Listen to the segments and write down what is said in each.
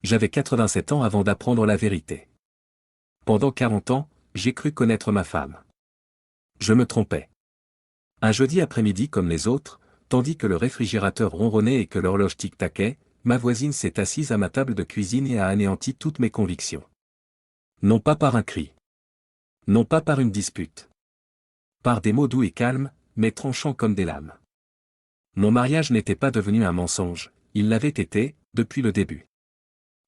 J'avais 87 ans avant d'apprendre la vérité. Pendant 40 ans, j'ai cru connaître ma femme. Je me trompais. Un jeudi après-midi comme les autres, tandis que le réfrigérateur ronronnait et que l'horloge tic-taquait, ma voisine s'est assise à ma table de cuisine et a anéanti toutes mes convictions. Non pas par un cri. Non pas par une dispute. Par des mots doux et calmes, mais tranchants comme des lames. Mon mariage n'était pas devenu un mensonge, il l'avait été, depuis le début.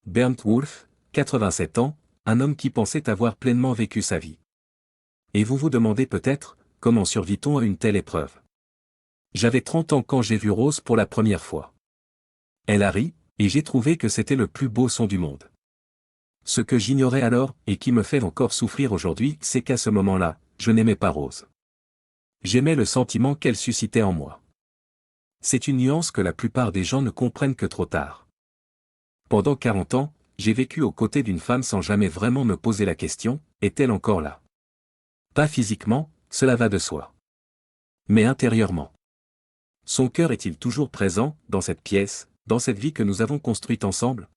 Bernd Wolf, 87 ans, un homme qui pensait avoir pleinement vécu sa vie. Et vous vous demandez peut-être, comment survit-on à une telle épreuve? J'avais 30 ans quand j'ai vu Rose pour la première fois. Elle a ri, et j'ai trouvé que c'était le plus beau son du monde. Ce que j'ignorais alors, et qui me fait encore souffrir aujourd'hui, c'est qu'à ce moment-là, je n'aimais pas Rose. J'aimais le sentiment qu'elle suscitait en moi. C'est une nuance que la plupart des gens ne comprennent que trop tard. Pendant 40 ans, j'ai vécu aux côtés d'une femme sans jamais vraiment me poser la question, est-elle encore là? Pas physiquement, cela va de soi. Mais intérieurement. Son cœur est-il toujours présent, dans cette pièce, dans cette vie que nous avons construite ensemble?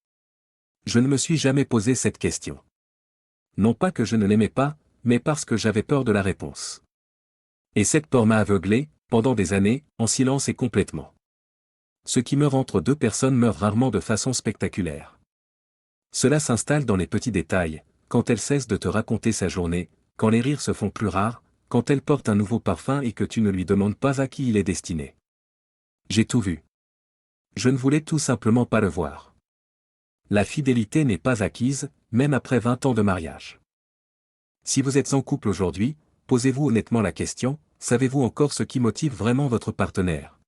Je ne me suis jamais posé cette question. Non pas que je ne l'aimais pas, mais parce que j'avais peur de la réponse. Et cette peur m'a aveuglé, pendant des années, en silence et complètement. Ce qui meurt entre deux personnes meurt rarement de façon spectaculaire. Cela s'installe dans les petits détails, quand elle cesse de te raconter sa journée, quand les rires se font plus rares, quand elle porte un nouveau parfum et que tu ne lui demandes pas à qui il est destiné. J'ai tout vu. Je ne voulais tout simplement pas le voir. La fidélité n'est pas acquise, même après 20 ans de mariage. Si vous êtes en couple aujourd'hui, posez-vous honnêtement la question, savez-vous encore ce qui motive vraiment votre partenaire?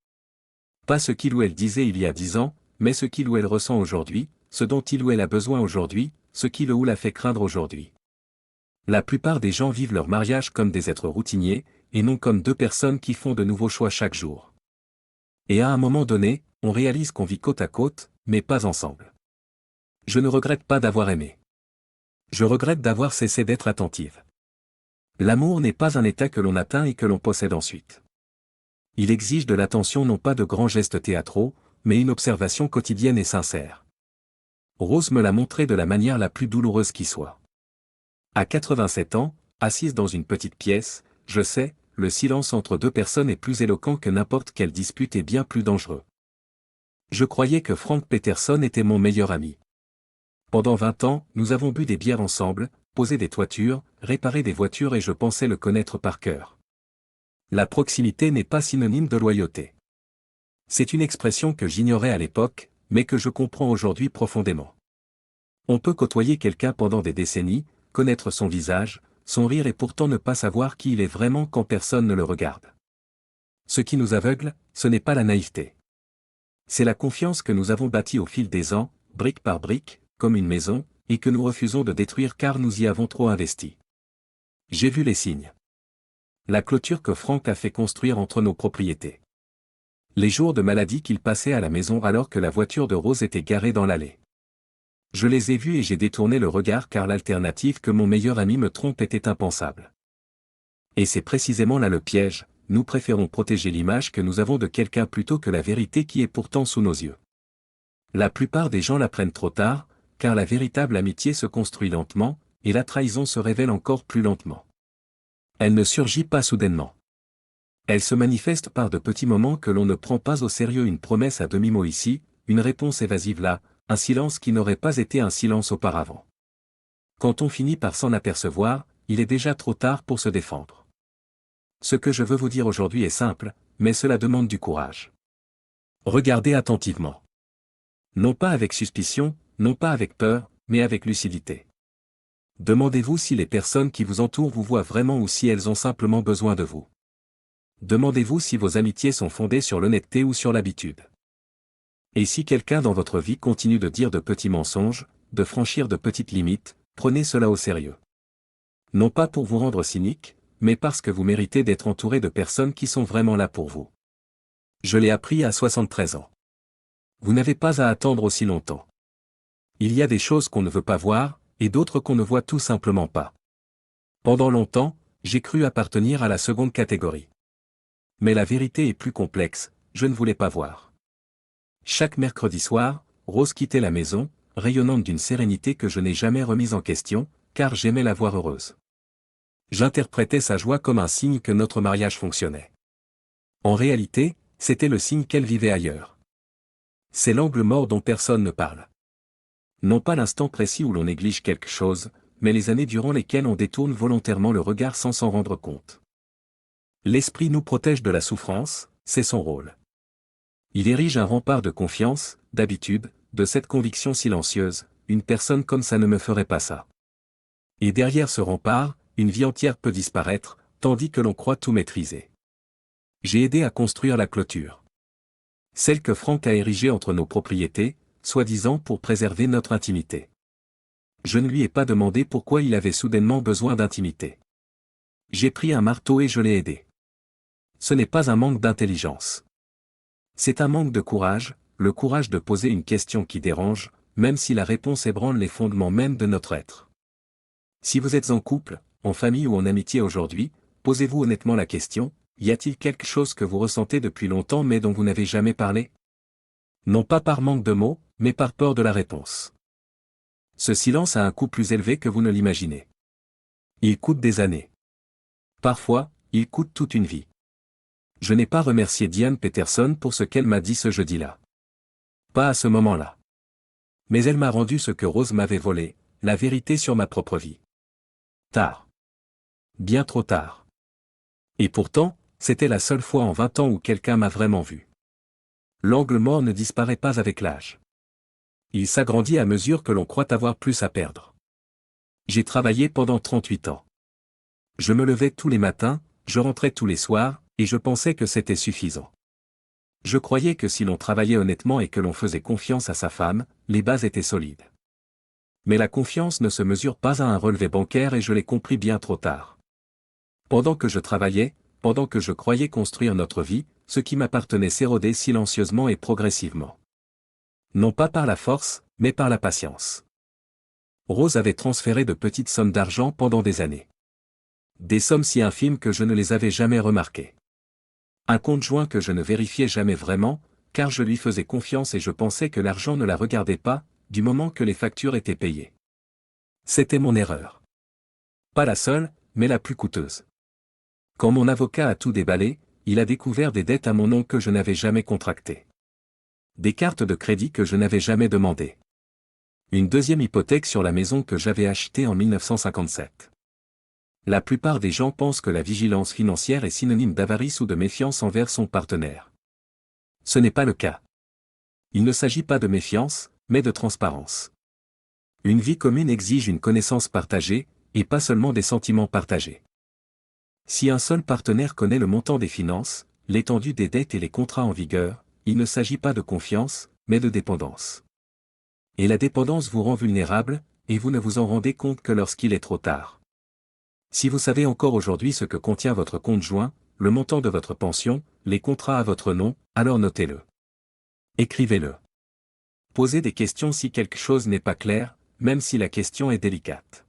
Pas ce qu'il ou elle disait il y a 10 ans, mais ce qu'il ou elle ressent aujourd'hui, ce dont il ou elle a besoin aujourd'hui, ce qui le ou la fait craindre aujourd'hui. La plupart des gens vivent leur mariage comme des êtres routiniers, et non comme deux personnes qui font de nouveaux choix chaque jour. Et à un moment donné, on réalise qu'on vit côte à côte, mais pas ensemble. Je ne regrette pas d'avoir aimé. Je regrette d'avoir cessé d'être attentive. L'amour n'est pas un état que l'on atteint et que l'on possède ensuite. Il exige de l'attention non pas de grands gestes théâtraux, mais une observation quotidienne et sincère. Rose me l'a montré de la manière la plus douloureuse qui soit. À 87 ans, assise dans une petite pièce, je sais, le silence entre deux personnes est plus éloquent que n'importe quelle dispute et bien plus dangereux. Je croyais que Frank Peterson était mon meilleur ami. Pendant 20 ans, nous avons bu des bières ensemble, posé des toitures, réparé des voitures et je pensais le connaître par cœur. La proximité n'est pas synonyme de loyauté. C'est une expression que j'ignorais à l'époque, mais que je comprends aujourd'hui profondément. On peut côtoyer quelqu'un pendant des décennies, connaître son visage, son rire et pourtant ne pas savoir qui il est vraiment quand personne ne le regarde. Ce qui nous aveugle, ce n'est pas la naïveté. C'est la confiance que nous avons bâtie au fil des ans, brique par brique, comme une maison, et que nous refusons de détruire car nous y avons trop investi. J'ai vu les signes. La clôture que Frank a fait construire entre nos propriétés. Les jours de maladie qu'il passait à la maison alors que la voiture de Rose était garée dans l'allée. Je les ai vus et j'ai détourné le regard car l'alternative que mon meilleur ami me trompe était impensable. Et c'est précisément là le piège, nous préférons protéger l'image que nous avons de quelqu'un plutôt que la vérité qui est pourtant sous nos yeux. La plupart des gens l'apprennent trop tard, car la véritable amitié se construit lentement, et la trahison se révèle encore plus lentement. Elle ne surgit pas soudainement. Elle se manifeste par de petits moments que l'on ne prend pas au sérieux, une promesse à demi-mot ici, une réponse évasive là, un silence qui n'aurait pas été un silence auparavant. Quand on finit par s'en apercevoir, il est déjà trop tard pour se défendre. Ce que je veux vous dire aujourd'hui est simple, mais cela demande du courage. Regardez attentivement. Non pas avec suspicion, non pas avec peur, mais avec lucidité. Demandez-vous si les personnes qui vous entourent vous voient vraiment ou si elles ont simplement besoin de vous. Demandez-vous si vos amitiés sont fondées sur l'honnêteté ou sur l'habitude. Et si quelqu'un dans votre vie continue de dire de petits mensonges, de franchir de petites limites, prenez cela au sérieux. Non pas pour vous rendre cynique, mais parce que vous méritez d'être entouré de personnes qui sont vraiment là pour vous. Je l'ai appris à 73 ans. Vous n'avez pas à attendre aussi longtemps. Il y a des choses qu'on ne veut pas voir, et d'autres qu'on ne voit tout simplement pas. Pendant longtemps, j'ai cru appartenir à la seconde catégorie. Mais la vérité est plus complexe, je ne voulais pas voir. Chaque mercredi soir, Rose quittait la maison, rayonnante d'une sérénité que je n'ai jamais remise en question, car j'aimais la voir heureuse. J'interprétais sa joie comme un signe que notre mariage fonctionnait. En réalité, c'était le signe qu'elle vivait ailleurs. C'est l'angle mort dont personne ne parle. Non pas l'instant précis où l'on néglige quelque chose, mais les années durant lesquelles on détourne volontairement le regard sans s'en rendre compte. L'esprit nous protège de la souffrance, c'est son rôle. Il érige un rempart de confiance, d'habitude, de cette conviction silencieuse, une personne comme ça ne me ferait pas ça. Et derrière ce rempart, une vie entière peut disparaître, tandis que l'on croit tout maîtriser. J'ai aidé à construire la clôture. Celle que Franck a érigée entre nos propriétés, soi-disant pour préserver notre intimité. Je ne lui ai pas demandé pourquoi il avait soudainement besoin d'intimité. J'ai pris un marteau et je l'ai aidé. Ce n'est pas un manque d'intelligence. C'est un manque de courage, le courage de poser une question qui dérange, même si la réponse ébranle les fondements mêmes de notre être. Si vous êtes en couple, en famille ou en amitié aujourd'hui, posez-vous honnêtement la question, y a-t-il quelque chose que vous ressentez depuis longtemps mais dont vous n'avez jamais parlé? Non pas par manque de mots, mais par peur de la réponse. Ce silence a un coût plus élevé que vous ne l'imaginez. Il coûte des années. Parfois, il coûte toute une vie. Je n'ai pas remercié Diane Peterson pour ce qu'elle m'a dit ce jeudi-là. Pas à ce moment-là. Mais elle m'a rendu ce que Rose m'avait volé, la vérité sur ma propre vie. Tard. Bien trop tard. Et pourtant, c'était la seule fois en 20 ans où quelqu'un m'a vraiment vu. L'angle mort ne disparaît pas avec l'âge. Il s'agrandit à mesure que l'on croit avoir plus à perdre. J'ai travaillé pendant 38 ans. Je me levais tous les matins, je rentrais tous les soirs, et je pensais que c'était suffisant. Je croyais que si l'on travaillait honnêtement et que l'on faisait confiance à sa femme, les bases étaient solides. Mais la confiance ne se mesure pas à un relevé bancaire et je l'ai compris bien trop tard. Pendant que je travaillais, pendant que je croyais construire notre vie, ce qui m'appartenait s'érodait silencieusement et progressivement. Non pas par la force, mais par la patience. Rose avait transféré de petites sommes d'argent pendant des années. Des sommes si infimes que je ne les avais jamais remarquées. Un compte joint que je ne vérifiais jamais vraiment, car je lui faisais confiance et je pensais que l'argent ne la regardait pas, du moment que les factures étaient payées. C'était mon erreur. Pas la seule, mais la plus coûteuse. Quand mon avocat a tout déballé, il a découvert des dettes à mon nom que je n'avais jamais contractées. Des cartes de crédit que je n'avais jamais demandées. Une deuxième hypothèque sur la maison que j'avais achetée en 1957. La plupart des gens pensent que la vigilance financière est synonyme d'avarice ou de méfiance envers son partenaire. Ce n'est pas le cas. Il ne s'agit pas de méfiance, mais de transparence. Une vie commune exige une connaissance partagée, et pas seulement des sentiments partagés. Si un seul partenaire connaît le montant des finances, l'étendue des dettes et les contrats en vigueur, il ne s'agit pas de confiance, mais de dépendance. Et la dépendance vous rend vulnérable, et vous ne vous en rendez compte que lorsqu'il est trop tard. Si vous savez encore aujourd'hui ce que contient votre compte joint, le montant de votre pension, les contrats à votre nom, alors notez-le. Écrivez-le. Posez des questions si quelque chose n'est pas clair, même si la question est délicate.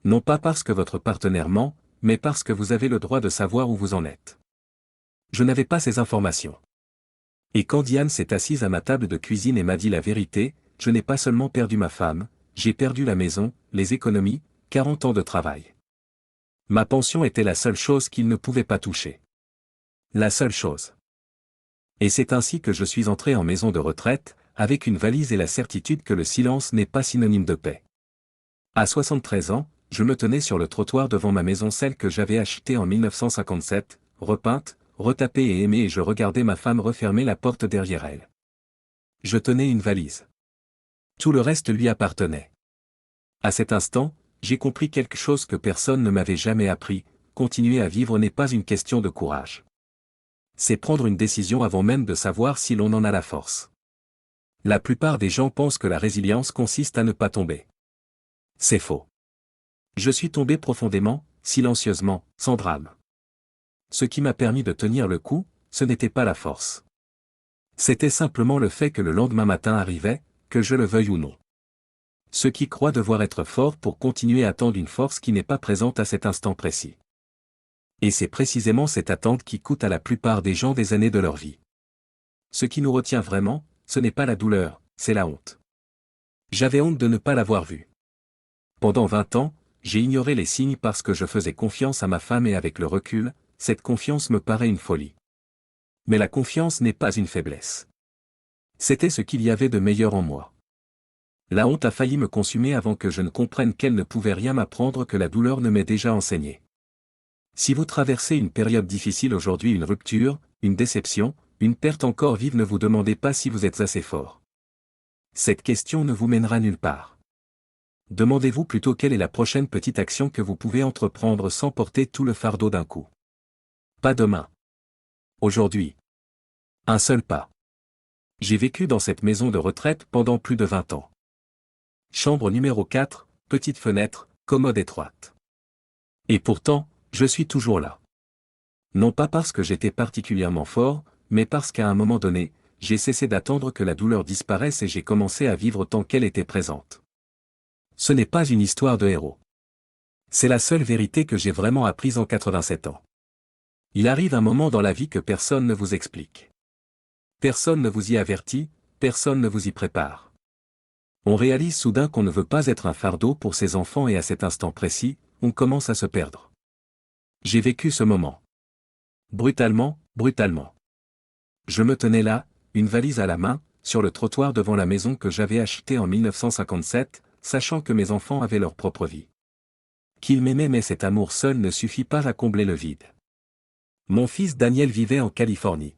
Non pas parce que votre partenaire ment, mais parce que vous avez le droit de savoir où vous en êtes. Je n'avais pas ces informations. Et quand Diane s'est assise à ma table de cuisine et m'a dit la vérité, je n'ai pas seulement perdu ma femme, j'ai perdu la maison, les économies, 40 ans de travail. Ma pension était la seule chose qu'il ne pouvait pas toucher. La seule chose. Et c'est ainsi que je suis entré en maison de retraite, avec une valise et la certitude que le silence n'est pas synonyme de paix. À 73 ans, je me tenais sur le trottoir devant ma maison, celle que j'avais achetée en 1957, repeinte, retapée et aimée, et je regardais ma femme refermer la porte derrière elle. Je tenais une valise. Tout le reste lui appartenait. À cet instant, j'ai compris quelque chose que personne ne m'avait jamais appris, continuer à vivre n'est pas une question de courage. C'est prendre une décision avant même de savoir si l'on en a la force. La plupart des gens pensent que la résilience consiste à ne pas tomber. C'est faux. Je suis tombé profondément, silencieusement, sans drame. Ce qui m'a permis de tenir le coup, ce n'était pas la force. C'était simplement le fait que le lendemain matin arrivait, que je le veuille ou non. Ceux qui croient devoir être forts pour continuer à attendre une force qui n'est pas présente à cet instant précis. Et c'est précisément cette attente qui coûte à la plupart des gens des années de leur vie. Ce qui nous retient vraiment, ce n'est pas la douleur, c'est la honte. J'avais honte de ne pas l'avoir vu. Pendant 20 ans, j'ai ignoré les signes parce que je faisais confiance à ma femme et avec le recul, cette confiance me paraît une folie. Mais la confiance n'est pas une faiblesse. C'était ce qu'il y avait de meilleur en moi. La honte a failli me consumer avant que je ne comprenne qu'elle ne pouvait rien m'apprendre que la douleur ne m'ait déjà enseigné. Si vous traversez une période difficile aujourd'hui, une rupture, une déception, une perte encore vive, ne vous demandez pas si vous êtes assez fort. Cette question ne vous mènera nulle part. Demandez-vous plutôt quelle est la prochaine petite action que vous pouvez entreprendre sans porter tout le fardeau d'un coup. Pas demain. Aujourd'hui. Un seul pas. J'ai vécu dans cette maison de retraite pendant plus de 20 ans. Chambre numéro 4, petite fenêtre, commode étroite. Et pourtant, je suis toujours là. Non pas parce que j'étais particulièrement fort, mais parce qu'à un moment donné, j'ai cessé d'attendre que la douleur disparaisse et j'ai commencé à vivre tant qu'elle était présente. Ce n'est pas une histoire de héros. C'est la seule vérité que j'ai vraiment apprise en 87 ans. Il arrive un moment dans la vie que personne ne vous explique. Personne ne vous y avertit, personne ne vous y prépare. On réalise soudain qu'on ne veut pas être un fardeau pour ses enfants et à cet instant précis, on commence à se perdre. J'ai vécu ce moment. Brutalement. Je me tenais là, une valise à la main, sur le trottoir devant la maison que j'avais achetée en 1957, sachant que mes enfants avaient leur propre vie. Qu'ils m'aimaient, mais cet amour seul ne suffit pas à combler le vide. Mon fils Daniel vivait en Californie.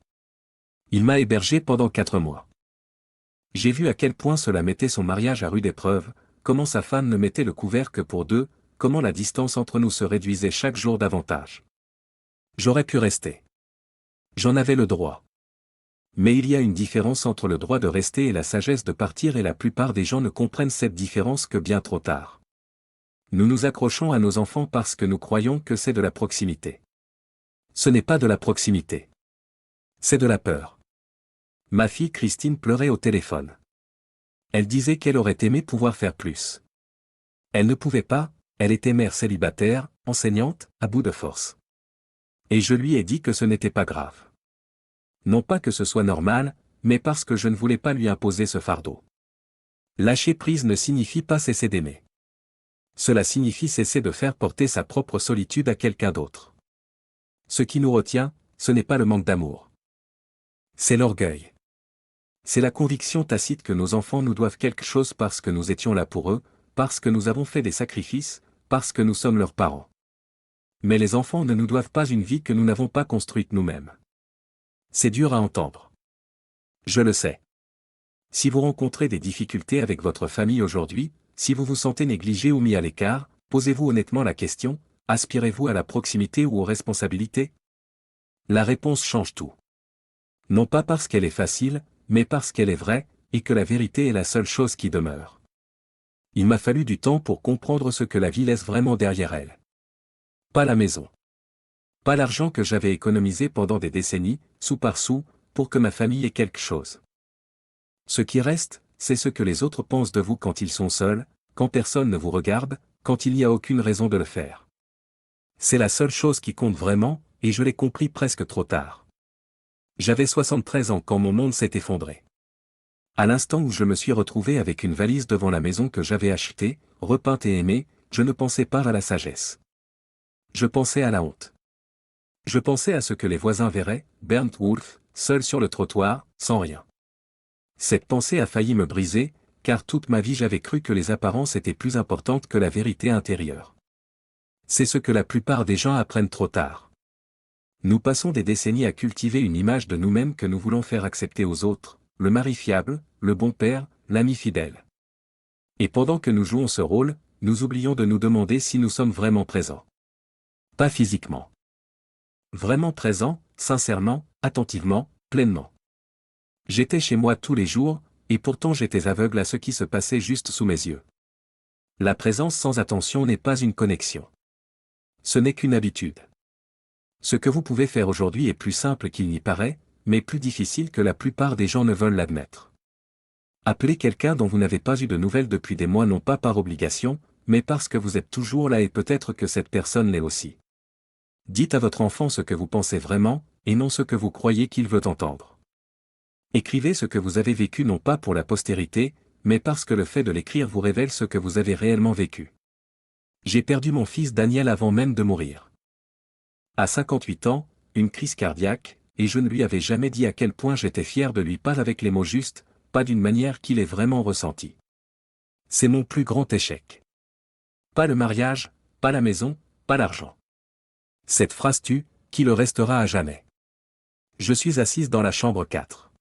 Il m'a hébergé pendant 4 mois. J'ai vu à quel point cela mettait son mariage à rude épreuve, comment sa femme ne mettait le couvert que pour 2, comment la distance entre nous se réduisait chaque jour davantage. J'aurais pu rester. J'en avais le droit. Mais il y a une différence entre le droit de rester et la sagesse de partir, et la plupart des gens ne comprennent cette différence que bien trop tard. Nous nous accrochons à nos enfants parce que nous croyons que c'est de la proximité. Ce n'est pas de la proximité. C'est de la peur. Ma fille Christine pleurait au téléphone. Elle disait qu'elle aurait aimé pouvoir faire plus. Elle ne pouvait pas, elle était mère célibataire, enseignante, à bout de force. Et je lui ai dit que ce n'était pas grave. Non pas que ce soit normal, mais parce que je ne voulais pas lui imposer ce fardeau. Lâcher prise ne signifie pas cesser d'aimer. Cela signifie cesser de faire porter sa propre solitude à quelqu'un d'autre. Ce qui nous retient, ce n'est pas le manque d'amour. C'est l'orgueil. C'est la conviction tacite que nos enfants nous doivent quelque chose parce que nous étions là pour eux, parce que nous avons fait des sacrifices, parce que nous sommes leurs parents. Mais les enfants ne nous doivent pas une vie que nous n'avons pas construite nous-mêmes. C'est dur à entendre. Je le sais. Si vous rencontrez des difficultés avec votre famille aujourd'hui, si vous vous sentez négligé ou mis à l'écart, posez-vous honnêtement la question, aspirez-vous à la proximité ou aux responsabilités? La réponse change tout. Non pas parce qu'elle est facile, mais parce qu'elle est vraie, et que la vérité est la seule chose qui demeure. Il m'a fallu du temps pour comprendre ce que la vie laisse vraiment derrière elle. Pas la maison. Pas l'argent que j'avais économisé pendant des décennies, sou par sou, pour que ma famille ait quelque chose. Ce qui reste, c'est ce que les autres pensent de vous quand ils sont seuls, quand personne ne vous regarde, quand il n'y a aucune raison de le faire. C'est la seule chose qui compte vraiment, et je l'ai compris presque trop tard. J'avais 73 ans quand mon monde s'est effondré. À l'instant où je me suis retrouvé avec une valise devant la maison que j'avais achetée, repeinte et aimée, je ne pensais pas à la sagesse. Je pensais à la honte. Je pensais à ce que les voisins verraient, Bernd Wolf, seul sur le trottoir, sans rien. Cette pensée a failli me briser, car toute ma vie j'avais cru que les apparences étaient plus importantes que la vérité intérieure. C'est ce que la plupart des gens apprennent trop tard. Nous passons des décennies à cultiver une image de nous-mêmes que nous voulons faire accepter aux autres, le mari fiable, le bon père, l'ami fidèle. Et pendant que nous jouons ce rôle, nous oublions de nous demander si nous sommes vraiment présents. Pas physiquement. Vraiment présent, sincèrement, attentivement, pleinement. J'étais chez moi tous les jours, et pourtant j'étais aveugle à ce qui se passait juste sous mes yeux. La présence sans attention n'est pas une connexion. Ce n'est qu'une habitude. Ce que vous pouvez faire aujourd'hui est plus simple qu'il n'y paraît, mais plus difficile que la plupart des gens ne veulent l'admettre. Appelez quelqu'un dont vous n'avez pas eu de nouvelles depuis des mois, non pas par obligation, mais parce que vous êtes toujours là et peut-être que cette personne l'est aussi. Dites à votre enfant ce que vous pensez vraiment, et non ce que vous croyez qu'il veut entendre. Écrivez ce que vous avez vécu non pas pour la postérité, mais parce que le fait de l'écrire vous révèle ce que vous avez réellement vécu. J'ai perdu mon fils Daniel avant même de mourir. À 58 ans, une crise cardiaque, et je ne lui avais jamais dit à quel point j'étais fier de lui, pas avec les mots justes, pas d'une manière qu'il ait vraiment ressenti. C'est mon plus grand échec. Pas le mariage, pas la maison, pas l'argent. Cette phrase tue, qui le restera à jamais. Je suis assise dans la chambre 4.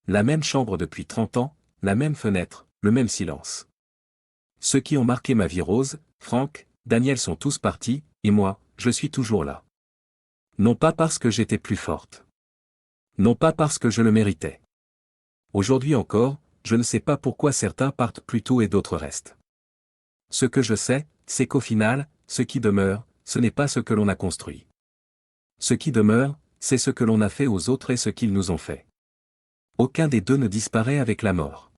La même chambre depuis 30 ans, la même fenêtre, le même silence. Ceux qui ont marqué ma vie, Rose, Franck, Daniel, sont tous partis, et moi, je suis toujours là. Non pas parce que j'étais plus forte. Non pas parce que je le méritais. Aujourd'hui encore, je ne sais pas pourquoi certains partent plus tôt et d'autres restent. Ce que je sais, c'est qu'au final, ce qui demeure, ce n'est pas ce que l'on a construit. Ce qui demeure, c'est ce que l'on a fait aux autres et ce qu'ils nous ont fait. Aucun des deux ne disparaît avec la mort.